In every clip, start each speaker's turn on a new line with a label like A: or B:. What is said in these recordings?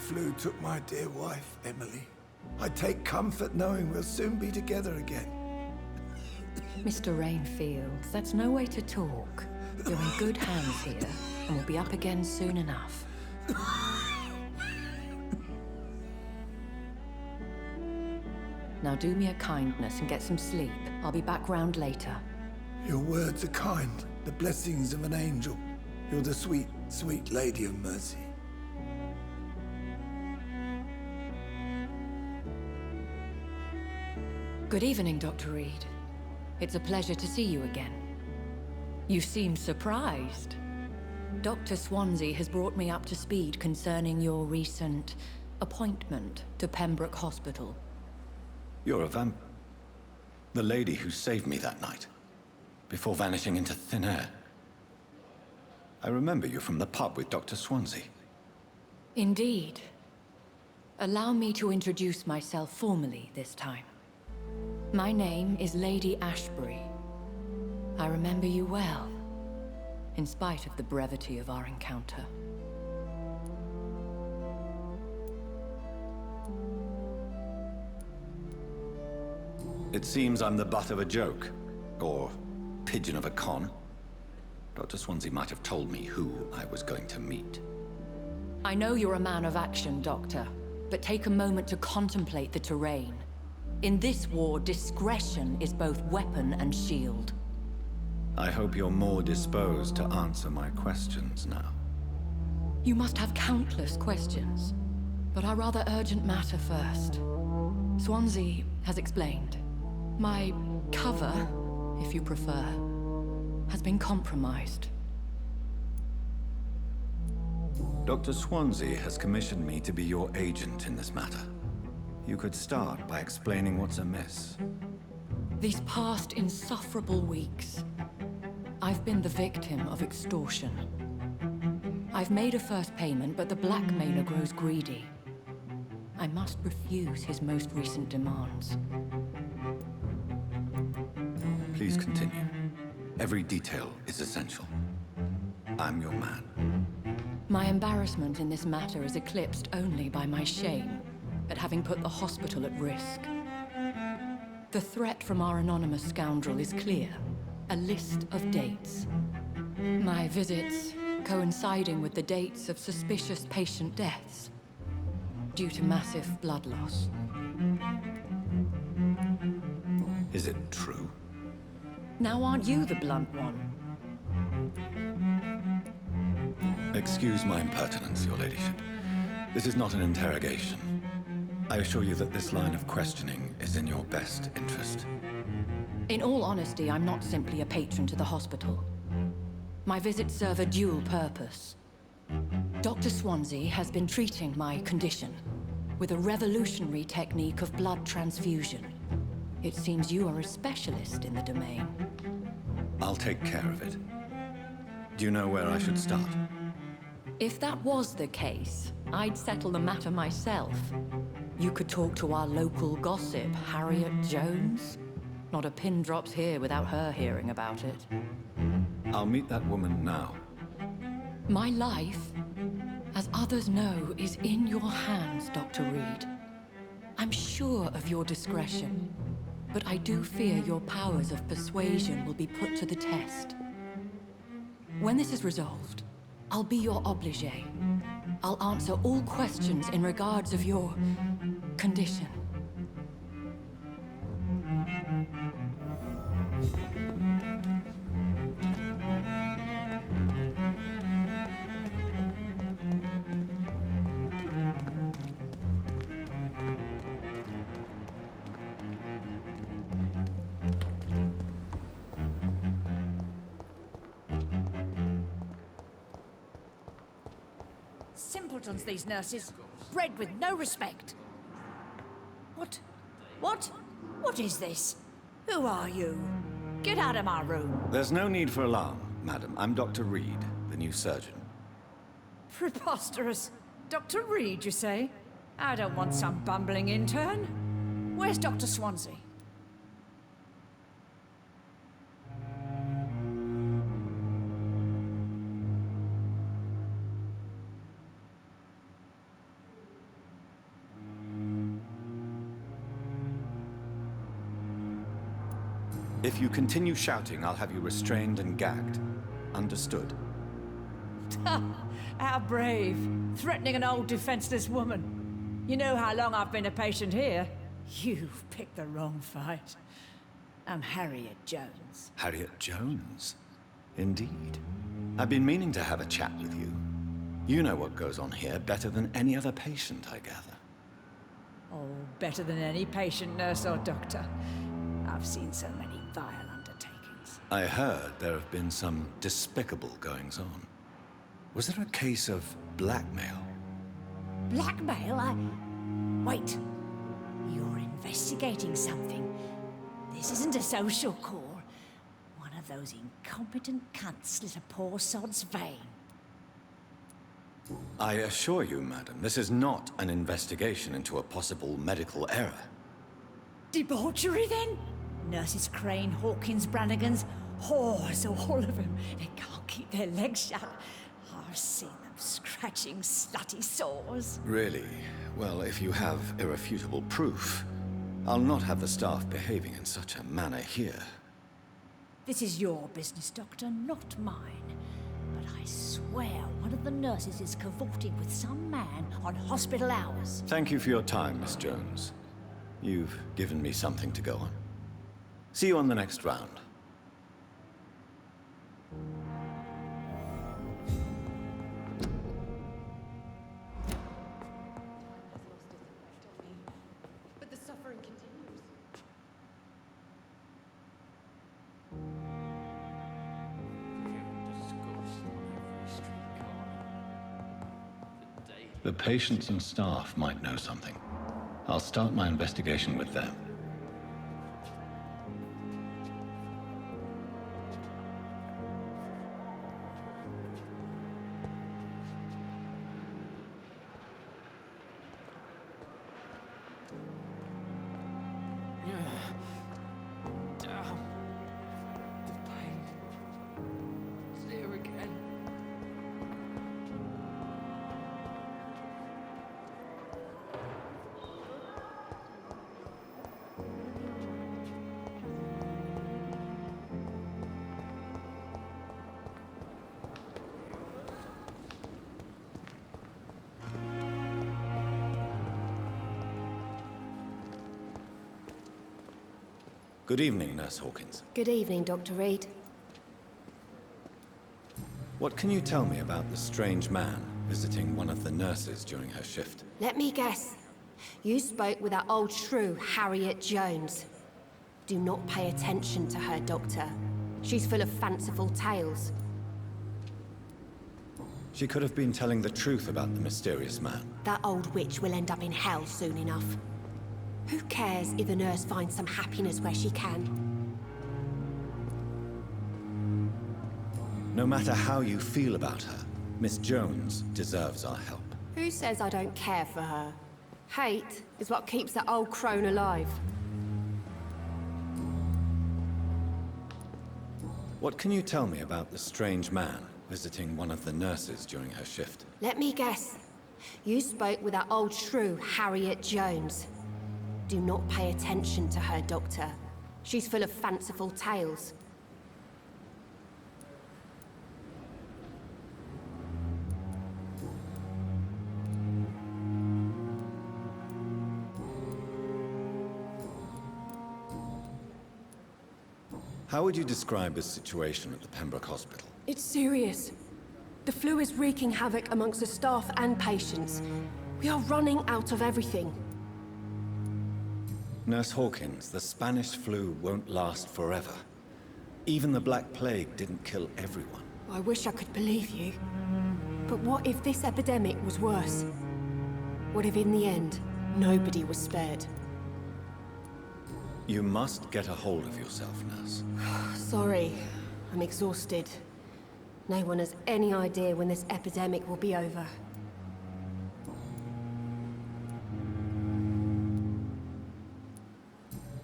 A: flu took my dear wife, Emily. I take comfort knowing we'll soon be together again.
B: Mr. Rainfield, that's no way to talk. You're in good hands here, and we'll be up again soon enough. Now do me a kindness and get some sleep. I'll be back round later.
A: Your words are kind, the blessings of an angel. You're the sweet, sweet Lady of Mercy.
B: Good evening, Dr. Reed. It's a pleasure to see you again. You seem surprised. Dr. Swansea has brought me up to speed concerning your recent appointment to Pembroke Hospital.
C: You're a vamp... The lady who saved me that night, before vanishing into thin air. I remember you from the pub with Dr. Swansea.
B: Indeed. Allow me to introduce myself formally this time. My name is Lady Ashbury. I remember you well, in spite of the brevity of our encounter.
C: It seems I'm the butt of a joke, or pigeon of a con. Dr. Swansea might have told me who I was going to meet.
B: I know you're a man of action, Doctor, but take a moment to contemplate the terrain. In this war, discretion is both weapon and shield.
C: I hope you're more disposed to answer my questions now.
B: You must have countless questions, but our rather urgent matter first. Swansea has explained. My cover, if you prefer, has been compromised.
C: Dr. Swansea has commissioned me to be your agent in this matter. You could start by explaining what's amiss.
B: These past insufferable weeks, I've been the victim of extortion. I've made a first payment, but the blackmailer grows greedy. I must refuse his most recent demands.
C: Please continue. Every detail is essential. I'm your man.
B: My embarrassment in this matter is eclipsed only by my shame at having put the hospital at risk. The threat from our anonymous scoundrel is clear. A list of dates. My visits coinciding with the dates of suspicious patient deaths due to massive blood loss.
C: Is it true?
B: Now aren't you the blunt one?
C: Excuse my impertinence, your ladyship. This is not an interrogation. I assure you that this line of questioning is in your best interest.
B: In all honesty, I'm not simply a patron to the hospital. My visits serve a dual purpose. Dr. Swansea has been treating my condition with a revolutionary technique of blood transfusion. It seems you are a specialist in the domain.
C: I'll take care of it. Do you know where I should start?
B: If that was the case, I'd settle the matter myself. You could talk to our local gossip, Harriet Jones. Not a pin drops here without her hearing about it.
C: I'll meet that woman now.
B: My life, as others know, is in your hands, Dr. Reed. I'm sure of your discretion, but I do fear your powers of persuasion will be put to the test. When this is resolved, I'll be your obligé. I'll answer all questions in regards of your condition.
D: Simpletons, these nurses. Bred with no respect. What? What is this? Who are you? Get out of my room.
C: There's no need for alarm, madam. I'm Dr. Reed, the new surgeon.
D: Preposterous. Dr. Reed, you say? I don't want some bumbling intern. Where's Dr. Swansea?
C: If you continue shouting, I'll have you restrained and gagged. Understood?
D: How brave. Threatening an old defenseless woman. You know how long I've been a patient here? You've picked the wrong fight. I'm Harriet Jones.
C: Harriet Jones? Indeed. I've been meaning to have a chat with you. You know what goes on here better than any other patient, I gather.
D: Oh, better than any patient, nurse, or doctor. I've seen so many vile undertakings.
C: I heard there have been some despicable goings-on. Was there a case of blackmail?
D: Blackmail? Wait. You're investigating something. This isn't a social call. One of those incompetent cunts slit a poor sod's vein.
C: I assure you, madam, this is not an investigation into a possible medical error.
D: Debauchery, then? Nurses Crane, Hawkins, Brannigans, whores, all of them. They can't keep their legs shut. I've seen them scratching slutty sores.
C: Really? Well, if you have irrefutable proof, I'll not have the staff behaving in such a manner here.
D: This is your business, Doctor, not mine. But I swear one of the nurses is cavorting with some man on hospital hours.
C: Thank you for your time, Miss Jones. You've given me something to go on. See you on the next round.
B: But the suffering continues.
C: The patients and staff might know something. I'll start my investigation with them.
B: Damn. The pain. It's here again.
C: Good evening, Nurse Hawkins.
E: Good evening, Dr. Reed.
C: What can you tell me about the strange man visiting one of the nurses during her shift?
E: Let me guess. You spoke with that old shrew, Harriet Jones. Do not pay attention to her, Doctor. She's full of fanciful tales.
C: She could have been telling the truth about the mysterious man.
E: That old witch will end up in hell soon enough. Who cares if a nurse finds some happiness where she can?
C: No matter how you feel about her, Miss Jones deserves our help.
E: Who says I don't care for her? Hate is what keeps that old crone alive.
C: What can you tell me about the strange man visiting one of the nurses during her shift?
E: Let me guess. You spoke with that old shrew, Harriet Jones. Do not pay attention to her, Doctor. She's full of fanciful tales.
C: How would you describe the situation at the Pembroke Hospital?
E: It's serious. The flu is wreaking havoc amongst the staff and patients. We are running out of everything.
C: Nurse Hawkins, the Spanish flu won't last forever. Even the Black Plague didn't kill everyone.
E: I wish I could believe you. But what if this epidemic was worse? What if in the end, nobody was spared?
C: You must get a hold of yourself, nurse.
E: Sorry, I'm exhausted. No one has any idea when this epidemic will be over.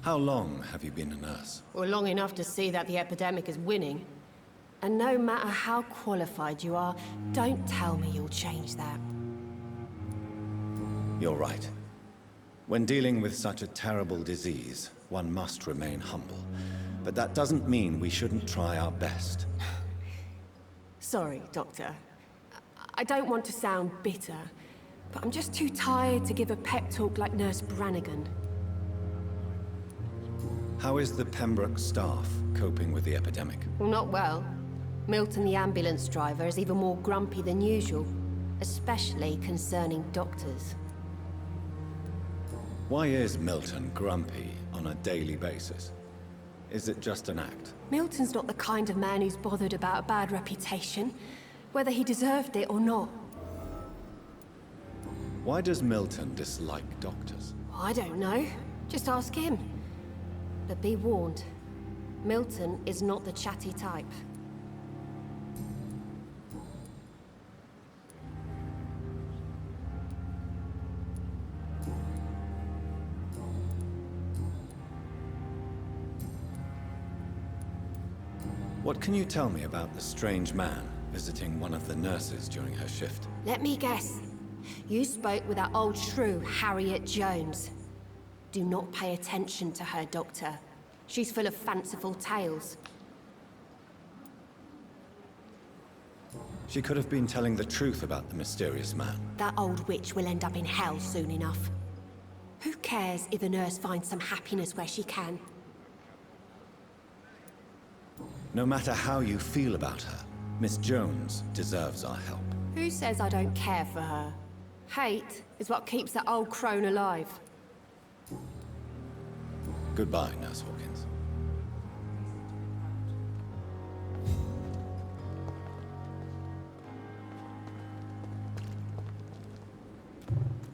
C: How long have you been a nurse?
E: Well, long enough to see that the epidemic is winning. And no matter how qualified you are, don't tell me you'll change that.
C: You're right. When dealing with such a terrible disease, one must remain humble. But that doesn't mean we shouldn't try our best.
E: Sorry, Doctor. I don't want to sound bitter, but I'm just too tired to give a pep talk like Nurse Brannigan.
C: How is the Pembroke staff coping with the epidemic?
E: Well, not well. Milton, the ambulance driver, is even more grumpy than usual, especially concerning doctors.
C: Why is Milton grumpy on a daily basis? Is it just an act?
E: Milton's not the kind of man who's bothered about a bad reputation, whether he deserved it or not.
C: Why does Milton dislike doctors?
E: I don't know. Just ask him. But be warned, Milton is not the chatty type.
C: What can you tell me about the strange man visiting one of the nurses during her shift?
E: Let me guess. You spoke with that old shrew, Harriet Jones. Do not pay attention to her, Doctor. She's full of fanciful tales.
C: She could have been telling the truth about the mysterious man.
E: That old witch will end up in hell soon enough. Who cares if the nurse finds some happiness where she can?
C: No matter how you feel about her, Miss Jones deserves our help.
E: Who says I don't care for her? Hate is what keeps that old crone alive.
C: Goodbye, Nurse Hawkins.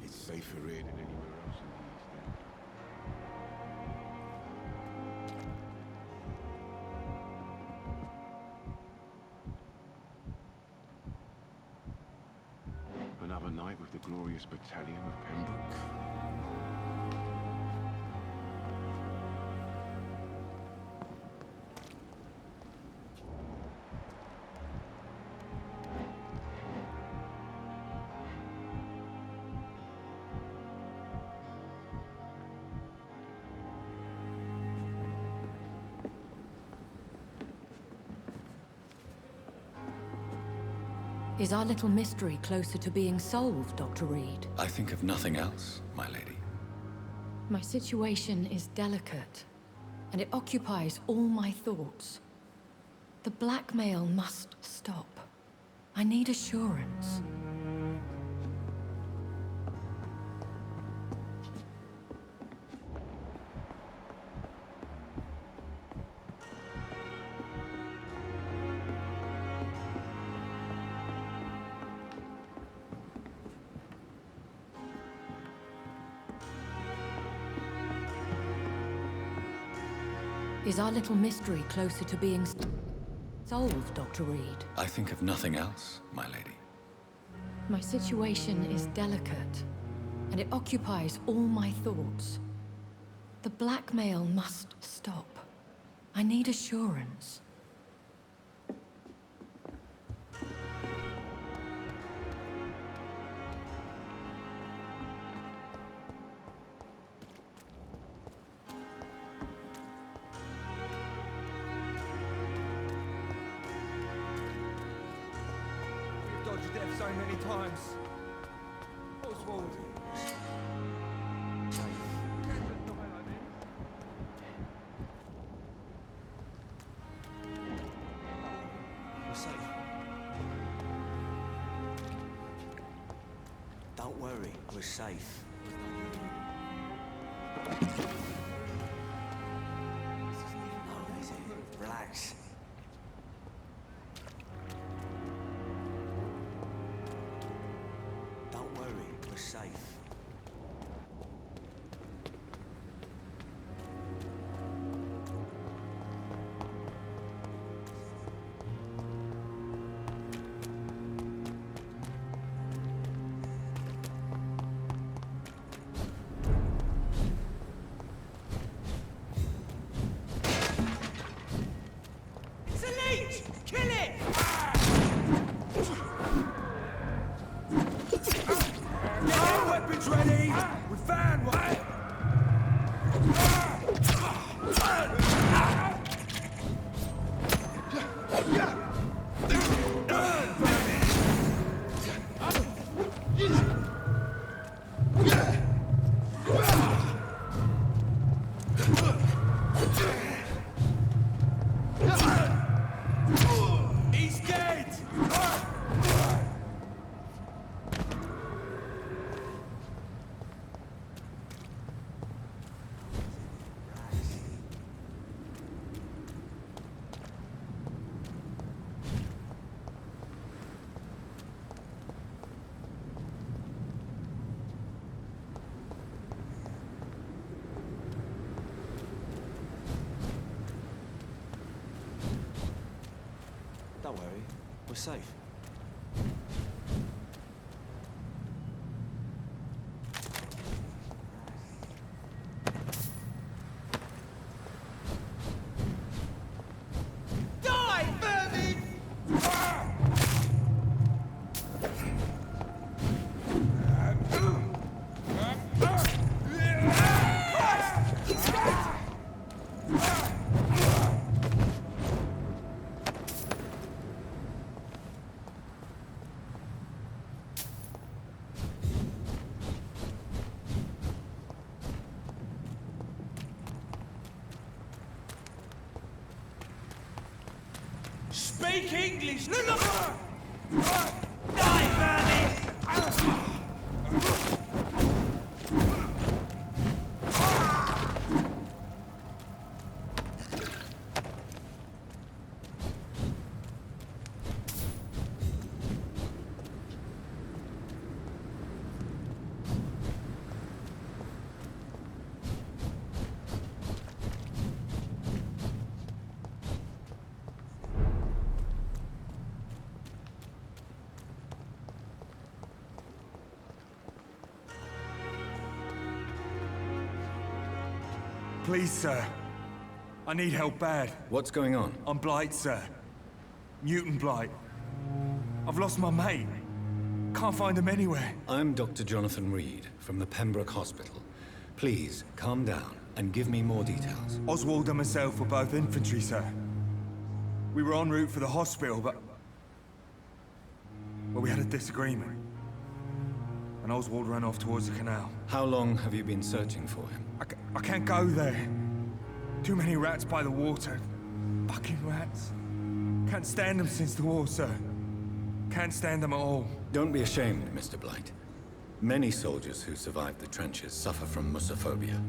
F: It's safer here than anywhere else in the East End. Another night with the glorious battalion of Pembroke.
B: Is our little mystery closer to being solved, Dr. Reed?
C: I think of nothing else, my lady.
B: My situation is delicate, and it occupies all my thoughts. The blackmail must stop. I need assurance. Is our little mystery closer to being solved, Dr. Reed?
C: I think of nothing else, my lady.
B: My situation is delicate, and it occupies all my thoughts. The blackmail must stop. I need assurance.
G: Dodged death so many times. Oswald.
H: We're safe. Don't worry, we're safe. Oh, is it? Relax. Don't worry, we're safe.
G: It's a leech! Kill it! Get your weapons ready! We found one!
H: safe.
G: Die, vermin! Speak English! Look! Die, vermin! Please, sir. I need help bad.
C: What's going on?
G: I'm Blight, sir. Mutant Blight. I've lost my mate. Can't find him anywhere.
C: I'm Dr. Jonathan Reed from the Pembroke Hospital. Please, calm down and give me more details.
G: Oswald and myself were both infantry, sir. We were en route for the hospital, but we had a disagreement. And Oswald ran off towards the canal.
C: How long have you been searching for him?
G: I can't go there. Too many rats by the water. Fucking rats. Can't stand them since the war, sir. Can't stand them at all.
C: Don't be ashamed, Mr. Blight. Many soldiers who survived the trenches suffer from musophobia.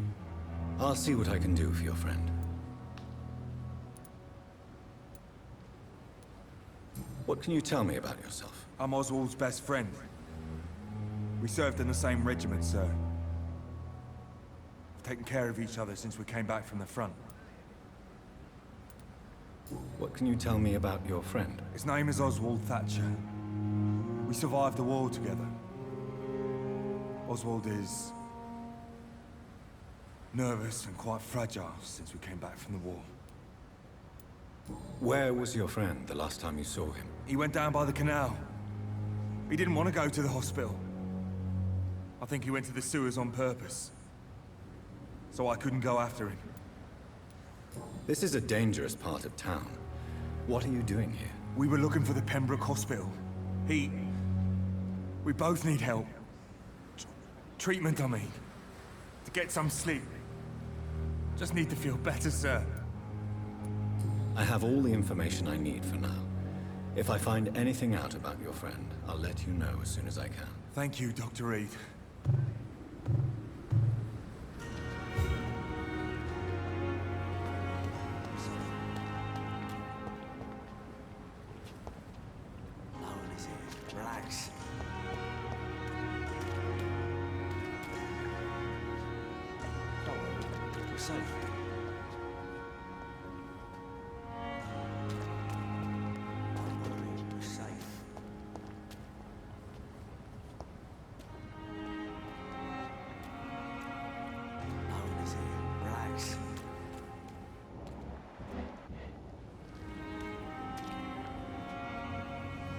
C: I'll see what I can do for your friend. What can you tell me about yourself?
G: I'm Oswald's best friend. We served in the same regiment, sir. We've taken care of each other since we came back from the front.
C: What can you tell me about your friend?
G: His name is Oswald Thatcher. We survived the war together. Oswald is nervous and quite fragile since we came back from the war.
C: Where was your friend the last time you saw him?
G: He went down by the canal. He didn't want to go to the hospital. I think he went to the sewers on purpose. So I couldn't go after him.
C: This is a dangerous part of town. What are you doing here?
G: We were looking for the Pembroke Hospital. We both need help. Treatment, I mean. To get some sleep. Just need to feel better, sir.
C: I have all the information I need for now. If I find anything out about your friend, I'll let you know as soon as I can.
G: Thank you, Dr. Reed.
H: No one is here. Relax. Don't worry. We're safe. Don't worry. We're safe. No one is here. Relax.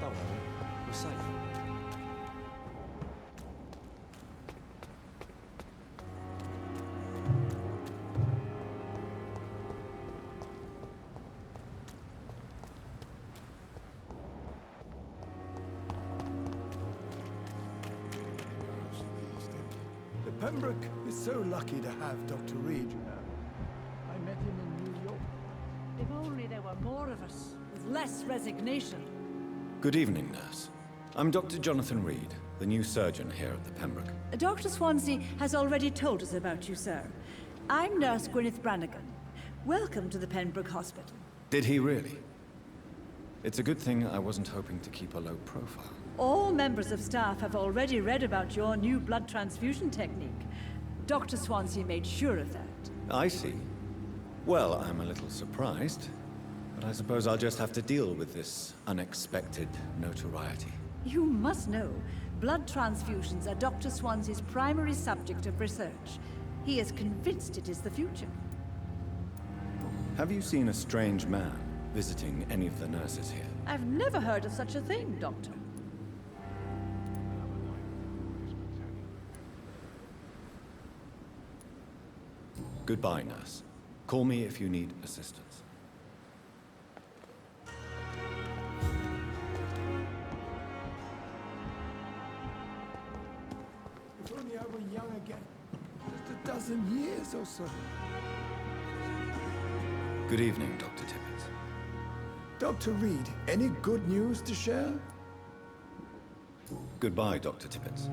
H: Don't worry. We're safe.
A: The Pembroke is so lucky to have Dr. Reed, you know. I met him in New York.
D: If only there were more of us, with less resignation.
C: Good evening, nurse. I'm Dr. Jonathan Reed, the new surgeon here at the Pembroke.
I: Dr. Swansea has already told us about you, sir. I'm Nurse Gwyneth Brannigan. Welcome to the Pembroke Hospital.
C: Did he really? It's a good thing I wasn't hoping to keep a low profile.
I: All members of staff have already read about your new blood transfusion technique. Dr. Swansea made sure of that.
C: I see. Well, I'm a little surprised. But I suppose I'll just have to deal with this unexpected notoriety.
I: You must know, blood transfusions are Dr. Swansea's primary subject of research. He is convinced it is the future.
C: Have you seen a strange man visiting any of the nurses here?
I: I've never heard of such a thing, Doctor.
C: Goodbye, nurse. Call me if you need assistance.
A: If only I were young again. Just a dozen years or so.
C: Good evening, Dr. Tippett.
A: Dr. Reed, any good news to share?
C: Goodbye, Dr. Tippett.